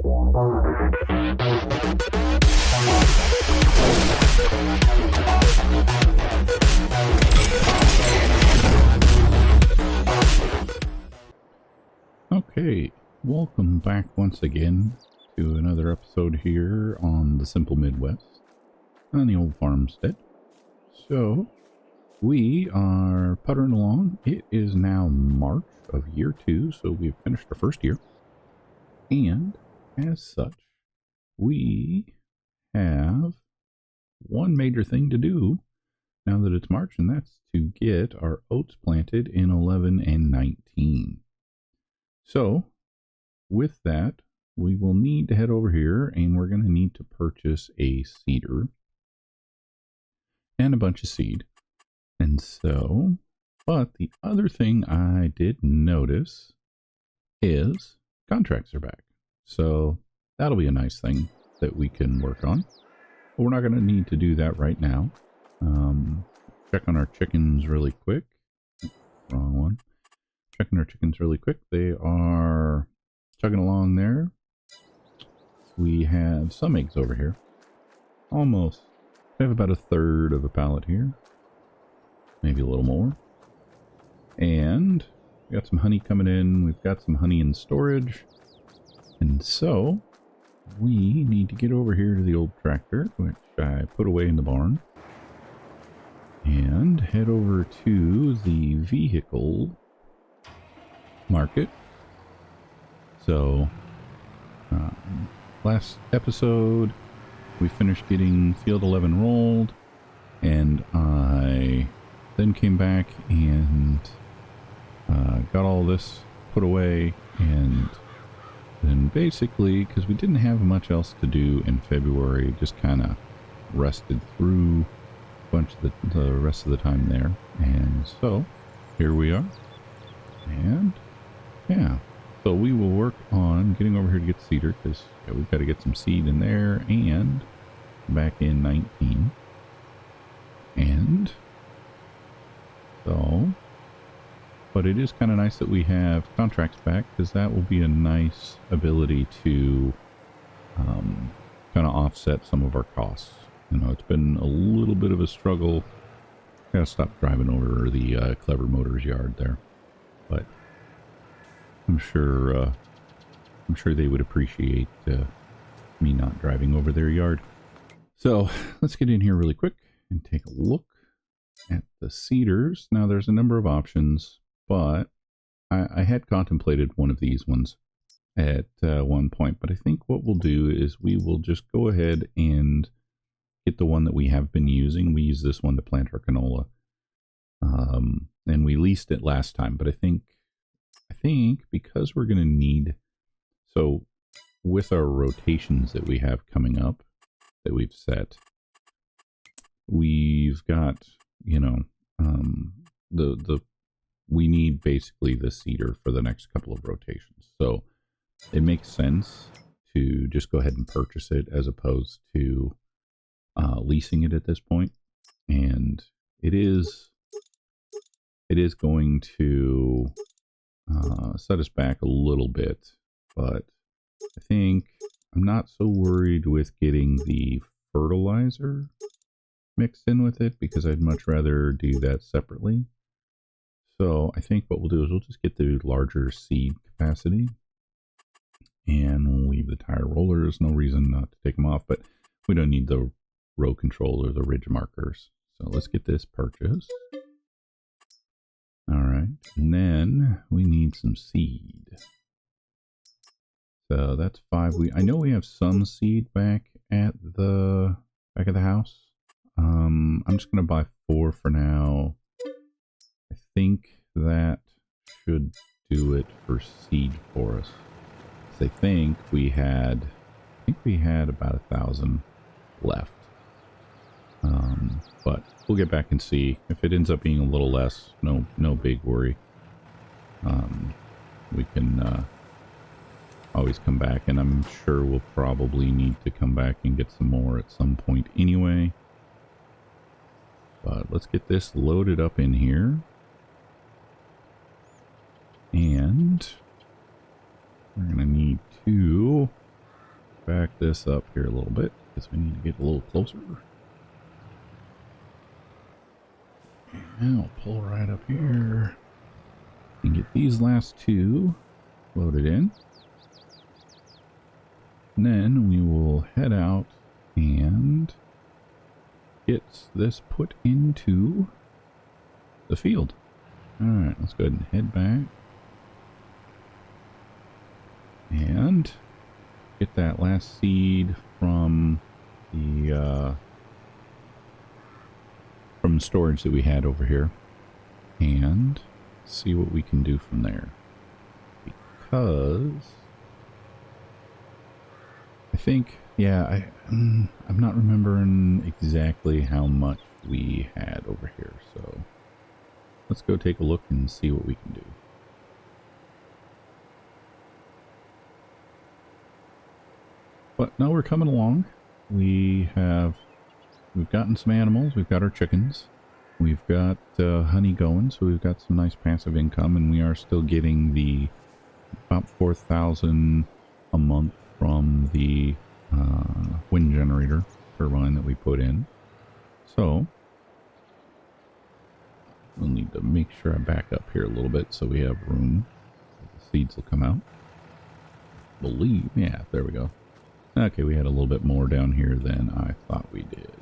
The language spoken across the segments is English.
Okay, welcome back once again to another episode here on the Simple Midwest on the old farmstead. So, we are puttering along. It is now March of year 2, so we've finished our first year. And as such, we have one major thing to do now that it's March, and that's to get our oats planted in 11 and 19. So, with that, we will need to head over here, and we're going to need to purchase a seeder and a bunch of seed. And so, but the other thing I did notice is contracts are back. So, that'll be a nice thing that we can work on. But we're not going to need to do that right now. Check on our chickens really quick. Wrong one. Checking our chickens really quick. They are chugging along there. We have some eggs over here. Almost. We have about a third of a pallet here. Maybe a little more. And we got some honey coming in. We've got some honey in storage. And so we need to get over here to the old tractor, which I put away in the barn. And head over to the vehicle market. So last episode we finished getting field 11 rolled, and I then came back and got all this put away, and then basically, because we didn't have much else to do in February, just kind of rested through a bunch of the rest of the time there. And so here we are. And yeah, so we will work on getting over here to get cedar, because we've got to get some seed in there and back in 19. And so, but it is kind of nice that we have contracts back, because that will be a nice ability to kind of offset some of our costs. You know, it's been a little bit of a struggle. Gotta stop driving over the Clever Motors yard there, but I'm sure they would appreciate me not driving over their yard. So let's get in here really quick and take a look at the cedars. Now there's a number of options, but I had contemplated one of these ones at one point, but I think what we'll do is we will just go ahead and get the one that we have been using. We use this one to plant our canola, and we leased it last time, but I think because we're going to need, so with our rotations that we have coming up that we've set, we've got, you know, we need basically the cedar for the next couple of rotations. So it makes sense to just go ahead and purchase it as opposed to leasing it at this point. And it is going to set us back a little bit, but I think I'm not so worried with getting the fertilizer mixed in with it, because I'd much rather do that separately. So I think what we'll do is we'll just get the larger seed capacity, and we'll leave the tire rollers. No reason not to take them off, but we don't need the row control or the ridge markers. So let's get this purchased. All right, and then we need some seed. So that's 5. I know we have some seed back at the house. I'm just gonna buy 4 for now. I think that should do it for seed for us. So I think we had about 1,000 left. But we'll get back and see. If it ends up being a little less, no big worry. We can always come back, and I'm sure we'll probably need to come back and get some more at some point anyway. But let's get this loaded up in here. And we're going to need to this up here a little bit because we need to get a little closer. And I'll pull right up here and get these last two loaded in. And then we will head out and get this put into the field. Alright, let's go ahead and head back. And get that last seed from the storage that we had over here. And see what we can do from there. Because I think, yeah, I'm not remembering exactly how much we had over here, so let's go take a look and see what we can do. But no, we're coming along. We've gotten some animals. We've got our chickens. We've got honey going, so we've got some nice passive income, and we are still getting the about 4,000 a month from the wind generator turbine that we put in. So we'll need to make sure I back up here a little bit so we have room. The seeds will come out. Yeah, there we go. Okay, we had a little bit more down here than I thought we did.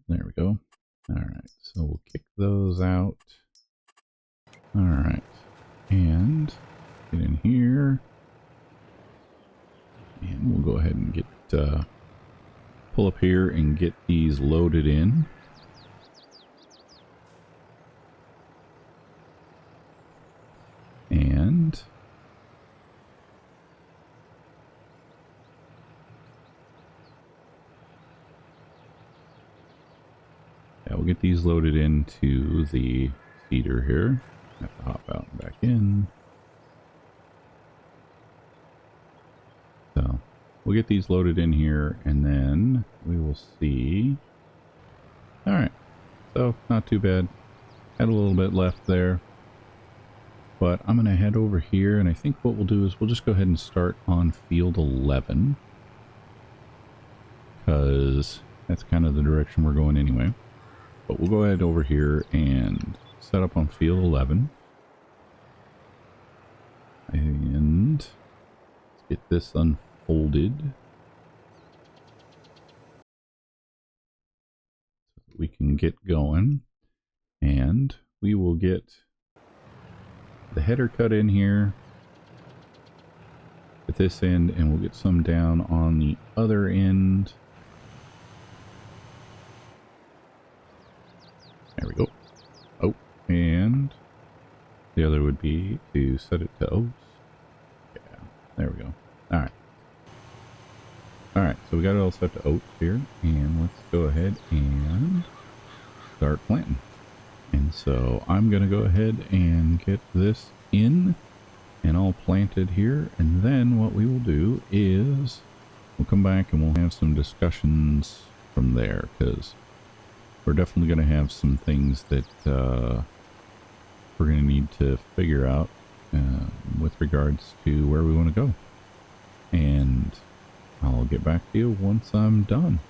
There we go. Alright, so we'll kick those out. Alright, and get in here. And we'll go ahead and get, pull up here and get these loaded in. And yeah, we'll get these loaded into the feeder here. Have to hop out and back in. So we'll get these loaded in here and then we will see. Alright, so not too bad. Had a little bit left there. But I'm going to head over here, and I think what we'll do is we'll just go ahead and start on field 11. Because that's kind of the direction we're going anyway. But we'll go ahead over here and set up on field 11. And let's get this unfolded. So that we can get going. And we will get the header cut in here at this end, and we'll get some down on the other end. There we go. Oh, and the other would be to set it to oats. Yeah, there we go. Alright. Alright, so we got it all set to oats here, and let's go ahead and start planting. And so I'm going to go ahead and get this in and all planted here. And then what we will do is we'll come back and we'll have some discussions from there, because we're definitely going to have some things that we're going to need to figure out with regards to where we want to go. And I'll get back to you once I'm done.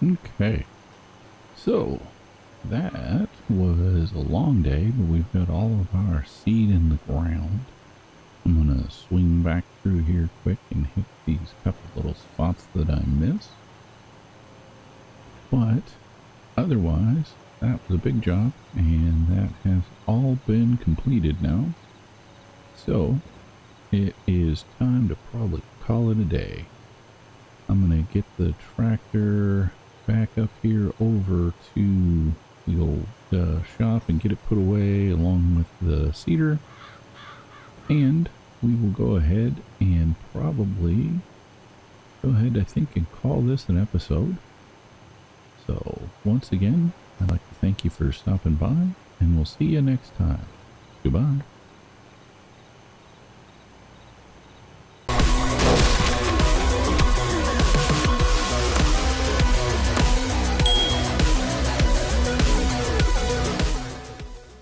Okay, so that was a long day, but we've got all of our seed in the ground. I'm gonna swing back through here quick and hit these couple little spots that I missed. But otherwise, that was a big job, and that has all been completed now. So it is time to probably call it a day. I'm gonna get the tractor back up here over to the old shop and get it put away along with the cedar, and we will go ahead and probably I think, and call this an episode. So once again, I'd like to thank you for stopping by, and we'll see you next time. Goodbye.